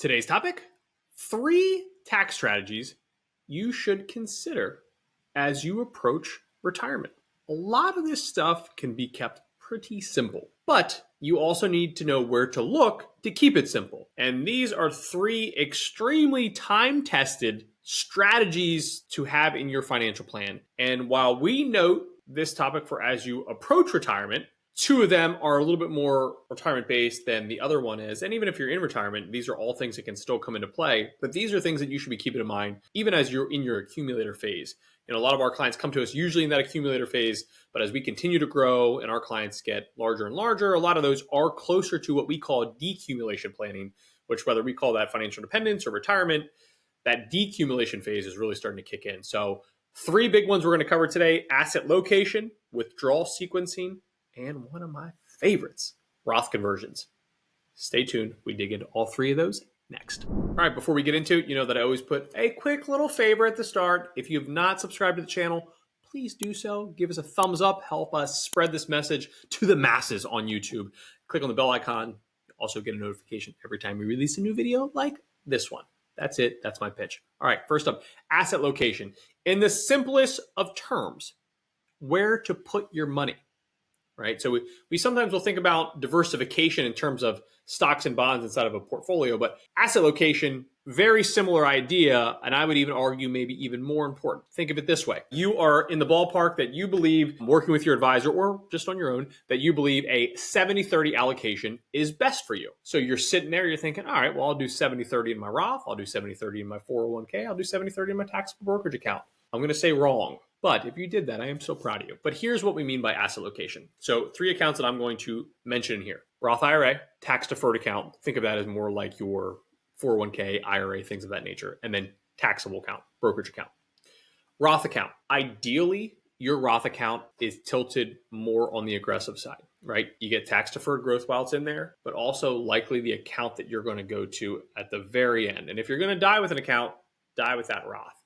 Today's topic, 3 tax strategies you should consider as you approach retirement. A lot of this stuff can be kept pretty simple, but you also need to know where to look to keep it simple. And these are 3 extremely time-tested strategies to have in your financial plan. And while we note this topic for as you approach retirement, 2 of them are a little bit more retirement based than the other one is. And even if you're in retirement, these are all things that can still come into play. But these are things that you should be keeping in mind, even as you're in your accumulator phase. A lot of our clients come to us usually in that accumulator phase, but as we continue to grow and our clients get larger and larger, a lot of those are closer to what we call decumulation planning, which whether we call that financial independence or retirement, that decumulation phase is really starting to kick in. So 3 big ones we're going to cover today: asset location, withdrawal sequencing, and one of my favorites, Roth conversions. Stay tuned. We dig into all 3 of those next. All right, before we get into it, you know that I always put a quick little favor at the start. If you have not subscribed to the channel, please do so. Give us a thumbs up. Help us spread this message to the masses on YouTube. Click on the bell icon. Also get a notification every time we release a new video like this one. That's it. That's my pitch. All right, first up, asset location. In the simplest of terms, where to put your money. Right. So we sometimes will think about diversification in terms of stocks and bonds inside of a portfolio, but asset location, very similar idea. And I would even argue maybe even more important. Think of it this way. You are in the ballpark that you believe, working with your advisor or just on your own, that you believe a 70-30 allocation is best for you. So you're sitting there, you're thinking, all right, well, I'll do 70-30 in my Roth. I'll do 70-30 in my 401k. I'll do 70-30 in my taxable brokerage account. I'm going to say wrong. But if you did that, I am so proud of you. But here's what we mean by asset location. So 3 accounts that I'm going to mention here. Roth IRA, tax deferred account. Think of that as more like your 401k, IRA, things of that nature. And then taxable account, brokerage account. Roth account. Ideally, your Roth account is tilted more on the aggressive side, right? You get tax deferred growth while it's in there, but also likely the account that you're going to go to at the very end. And if you're going to die with an account, die with that Roth.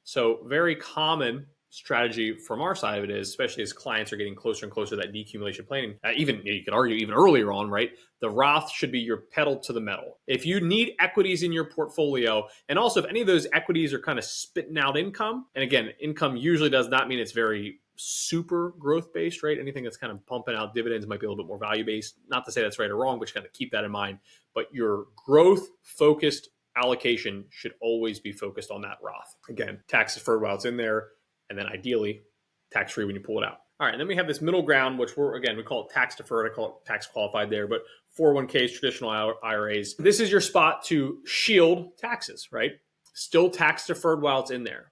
So very common strategy from our side of it is, especially as clients are getting closer and closer to that decumulation planning, even you could argue even earlier on, right? The Roth should be your pedal to the metal. If you need equities in your portfolio, and also if any of those equities are kind of spitting out income, and again, income usually does not mean it's very super growth based, right? Anything that's kind of pumping out dividends might be a little bit more value based. Not to say that's right or wrong, but you kind of keep that in mind. But your growth focused allocation should always be focused on that Roth. Again, tax deferred while it's in there, and then ideally tax-free when you pull it out. All right, and then we have this middle ground, which we call it tax deferred. I call it tax qualified there, but 401ks, traditional IRAs. This is your spot to shield taxes, right? Still tax deferred while it's in there.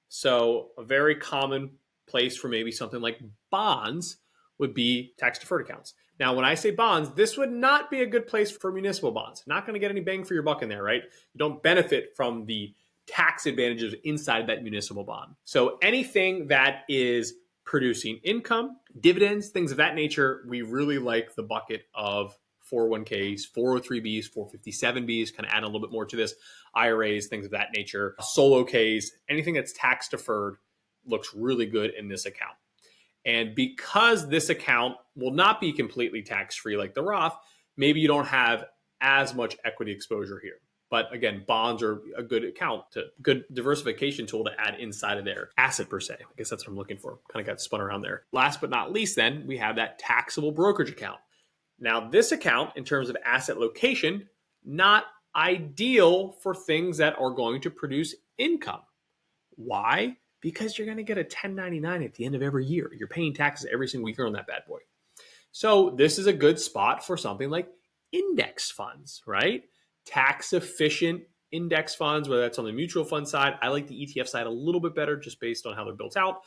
So a very common place for maybe something like bonds would be tax deferred accounts. Now, when I say bonds, this would not be a good place for municipal bonds. Not going to get any bang for your buck in there, right? You don't benefit from the tax advantages inside that municipal bond. So anything that is producing income, dividends, things of that nature, we really like the bucket of 401ks, 403bs, 457bs, kind of add a little bit more to this, IRAs, things of that nature, solo Ks, anything that's tax deferred looks really good in this account. And because this account will not be completely tax-free like the Roth, maybe you don't have as much equity exposure here. But again, bonds are a good good diversification tool to add inside of their asset per se. I guess that's what I'm looking for. Kind of got spun around there. Last but not least, then we have that taxable brokerage account. Now, this account, in terms of asset location, not ideal for things that are going to produce income. Why? Because you're going to get a 1099 at the end of every year. You're paying taxes every single year on that bad boy. So this is a good spot for something like index funds, right? Tax efficient index funds, whether that's on the mutual fund side. I like the ETF side a little bit better just based on how they're built out.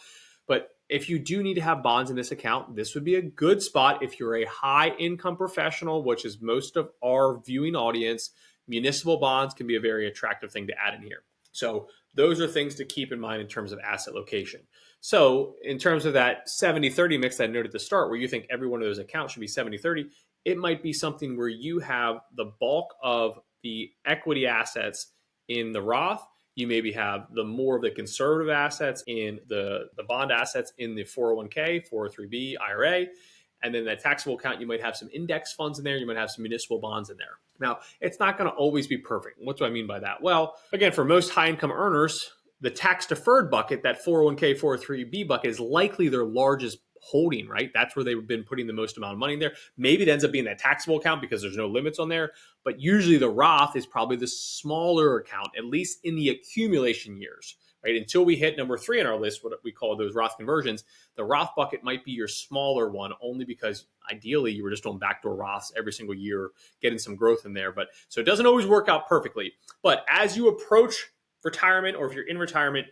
But if you do need to have bonds in this account, this would be a good spot if you're a high income professional, which is most of our viewing audience. Municipal bonds can be a very attractive thing to add in here. So those are things to keep in mind in terms of asset location. So in terms of that 70-30 mix that I noted at the start, where you think every one of those accounts should be 70-30, it might be something where you have the bulk of the equity assets in the Roth. You maybe have the more of the conservative assets in the bond assets in the 401k, 403b, IRA, And then that taxable account, you might have some index funds in there. You might have some municipal bonds in there. Now, it's not going to always be perfect. What do I mean by that? Well, again, for most high income earners, the tax deferred bucket, that 401k, 403b bucket, is likely their largest holding, right? That's where they've been putting the most amount of money in there. Maybe it ends up being that taxable account because there's no limits on there. But usually the Roth is probably the smaller account, at least in the accumulation years. Right? Until we hit number 3 on our list, what we call those Roth conversions, the Roth bucket might be your smaller one, only because ideally you were just doing backdoor Roths every single year, getting some growth in there. But so it doesn't always work out perfectly. But as you approach retirement, or if you're in retirement,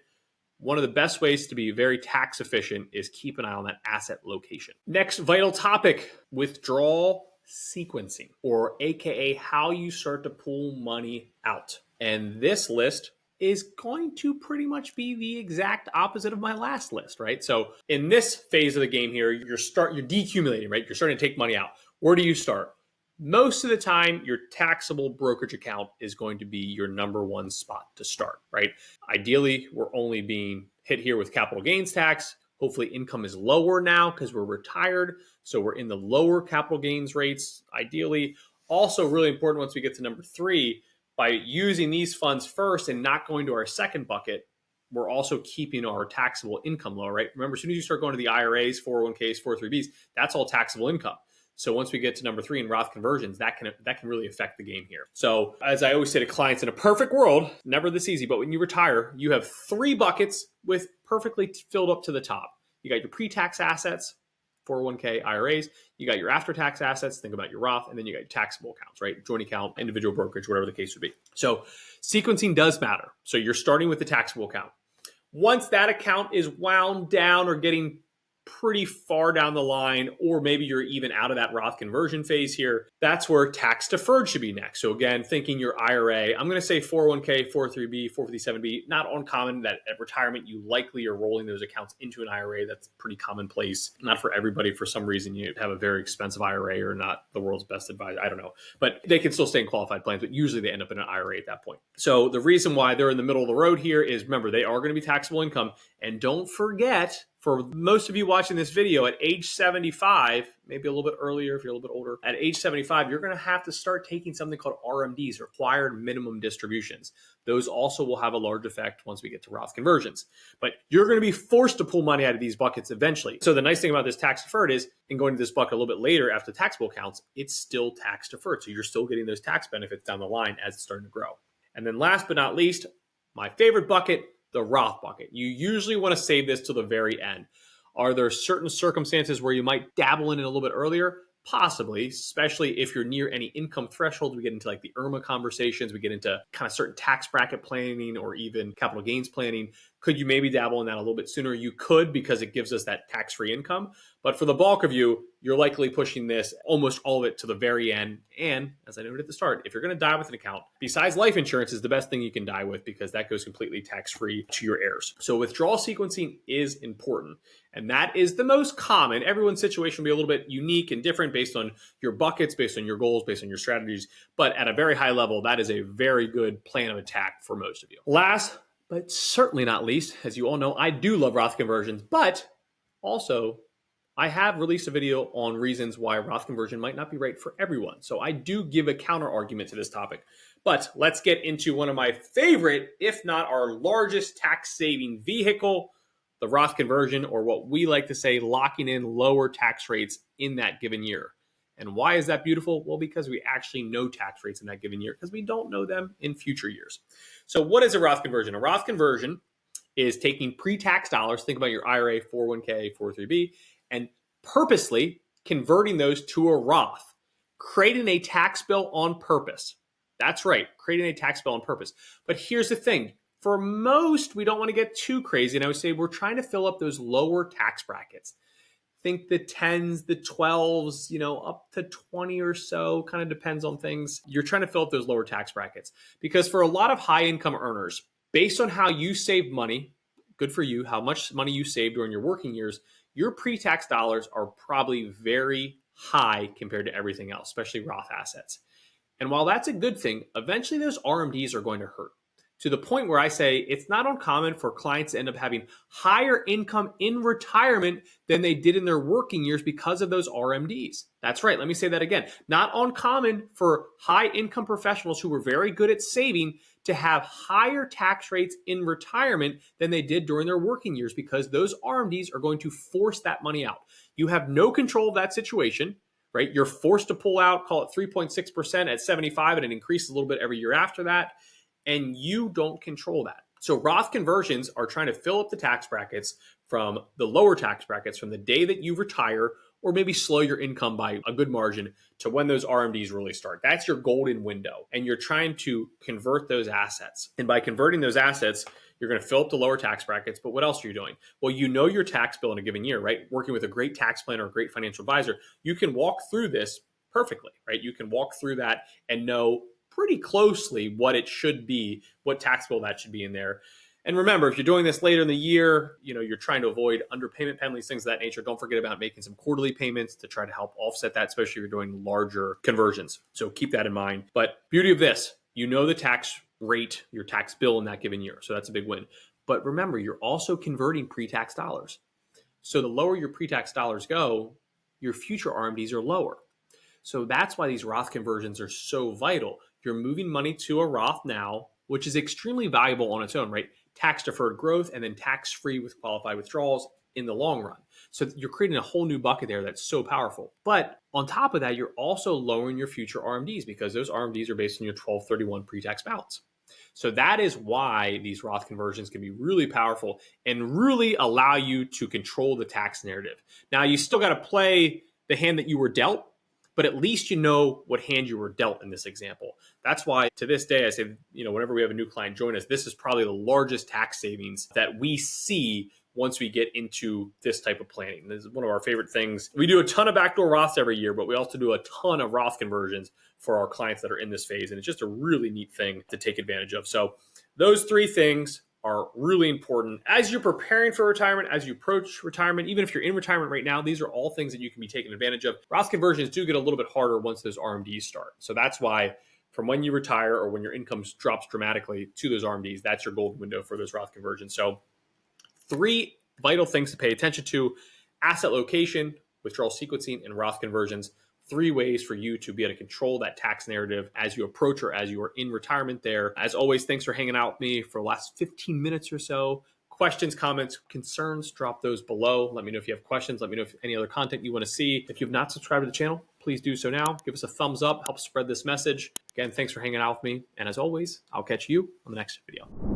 one of the best ways to be very tax efficient is keep an eye on that asset location. Next vital topic, withdrawal sequencing, or AKA how you start to pull money out. And this list is going to pretty much be the exact opposite of my last list, right? So in this phase of the game here, you're decumulating, right? You're starting to take money out. Where do you start? Most of the time, your taxable brokerage account is going to be your number one spot to start, right? Ideally, we're only being hit here with capital gains tax. Hopefully income is lower now because we're retired. So we're in the lower capital gains rates, ideally. Also really important once we get to number 3, by using these funds first and not going to our second bucket, we're also keeping our taxable income low, right? Remember, as soon as you start going to the IRAs, 401ks, 403bs, that's all taxable income. So once we get to number 3 in Roth conversions, that can really affect the game here. So as I always say to clients, in a perfect world, never this easy, but when you retire, you have 3 buckets with perfectly filled up to the top. You got your pre-tax assets, 401k, IRAs. You got your after-tax assets, think about your Roth, and then you got your taxable accounts, right? Joint account, individual brokerage, whatever the case would be. So sequencing does matter. So you're starting with the taxable account. Once that account is wound down or getting pretty far down the line, or maybe you're even out of that Roth conversion phase here, that's where tax deferred should be next. So again, thinking your IRA, I'm going to say 401k, 403b, 457b, not uncommon that at retirement, you likely are rolling those accounts into an IRA. That's pretty commonplace. Not for everybody. For some reason, you have a very expensive IRA or not the world's best advisor. I don't know, but they can still stay in qualified plans, but usually they end up in an IRA at that point. So the reason why they're in the middle of the road here is, remember, they are going to be taxable income. And don't forget, for most of you watching this video, at age 75, maybe a little bit earlier if you're a little bit older, at age 75, you're going to have to start taking something called RMDs, required minimum distributions. Those also will have a large effect once we get to Roth conversions. But you're going to be forced to pull money out of these buckets eventually. So the nice thing about this tax deferred is, in going to this bucket a little bit later after taxable accounts, it's still tax deferred. So you're still getting those tax benefits down the line as it's starting to grow. And then last but not least, my favorite bucket, the Roth bucket. You usually want to save this to the very end. Are there certain circumstances where you might dabble in it a little bit earlier? Possibly, especially if you're near any income threshold. We get into like the IRMA conversations. We get into kind of certain tax bracket planning or even capital gains planning. Could you maybe dabble in that a little bit sooner? You could, because it gives us that tax-free income. But for the bulk of you, you're likely pushing this almost all of it to the very end. And as I noted at the start, if you're going to die with an account, besides life insurance is the best thing you can die with, because that goes completely tax-free to your heirs. So withdrawal sequencing is important. And that is the most common. Everyone's situation will be a little bit unique and different based on your buckets, based on your goals, based on your strategies. But at a very high level, that is a very good plan of attack for most of you. Last, but certainly not least, as you all know, I do love Roth conversions, but also I have released a video on reasons why Roth conversion might not be right for everyone. So I do give a counter argument to this topic. But let's get into one of my favorite, if not our largest tax saving vehicle, the Roth conversion, or what we like to say, locking in lower tax rates in that given year. And why is that beautiful? Well, because we actually know tax rates in that given year, because we don't know them in future years. So what is a Roth conversion? A Roth conversion is taking pre-tax dollars, think about your IRA, 401k, 403b, and purposely converting those to a Roth, creating a tax bill on purpose. That's right, creating a tax bill on purpose. But here's the thing. For most, we don't want to get too crazy. And I would say we're trying to fill up those lower tax brackets. Think the 10s, the 12s, up to 20 or so, kind of depends on things. You're trying to fill up those lower tax brackets. Because for a lot of high income earners, based on how you save money, good for you, how much money you saved during your working years, your pre-tax dollars are probably very high compared to everything else, especially Roth assets. And while that's a good thing, eventually those RMDs are going to hurt. to the point where I say it's not uncommon for clients to end up having higher income in retirement than they did in their working years because of those RMDs. That's right. Let me say that again. Not uncommon for high income professionals who were very good at saving to have higher tax rates in retirement than they did during their working years because those RMDs are going to force that money out. You have no control of that situation, right? You're forced to pull out, call it 3.6% at 75, and it increases a little bit every year after that. And you don't control that. So Roth conversions are trying to fill up the tax brackets from the lower tax brackets from the day that you retire, or maybe slow your income by a good margin to when those RMDs really start. That's your golden window. And you're trying to convert those assets. And by converting those assets, you're going to fill up the lower tax brackets. But what else are you doing? Well, you know your tax bill in a given year, right? Working with a great tax planner or a great financial advisor, you can walk through this perfectly, right? You can walk through that and know pretty closely what it should be, what tax bill that should be in there. And remember, if you're doing this later in the year, you're trying to avoid underpayment penalties, things of that nature. Don't forget about making some quarterly payments to try to help offset that, especially if you're doing larger conversions. So keep that in mind. But beauty of this, the tax rate, your tax bill in that given year. So that's a big win. But remember, you're also converting pre-tax dollars. So the lower your pre-tax dollars go, your future RMDs are lower. So that's why these Roth conversions are so vital. You're moving money to a Roth now, which is extremely valuable on its own, right? Tax deferred growth and then tax free with qualified withdrawals in the long run. So you're creating a whole new bucket there that's so powerful. But on top of that, you're also lowering your future RMDs because those RMDs are based on your 1231 pre-tax balance. So that is why these Roth conversions can be really powerful and really allow you to control the tax narrative. Now, you still got to play the hand that you were dealt, but at least you know what hand you were dealt in this example. That's why to this day, I say, whenever we have a new client join us, this is probably the largest tax savings that we see once we get into this type of planning. This is one of our favorite things. We do a ton of backdoor Roths every year, but we also do a ton of Roth conversions for our clients that are in this phase. And it's just a really neat thing to take advantage of. So those three things are really important as you're preparing for retirement, as you approach retirement. Even if you're in retirement right now, these are all things that you can be taking advantage of. Roth conversions do get a little bit harder once those RMDs start. So that's why from when you retire or when your income drops dramatically to those RMDs, that's your golden window for those Roth conversions. So 3 vital things to pay attention to: asset location, withdrawal sequencing, and Roth conversions. 3 ways for you to be able to control that tax narrative as you approach or as you are in retirement there. As always, thanks for hanging out with me for the last 15 minutes or so. Questions, comments, concerns, drop those below. Let me know if you have questions. Let me know if any other content you want to see. If you've not subscribed to the channel, please do so now. Give us a thumbs up, help spread this message. Again, thanks for hanging out with me. And as always, I'll catch you on the next video.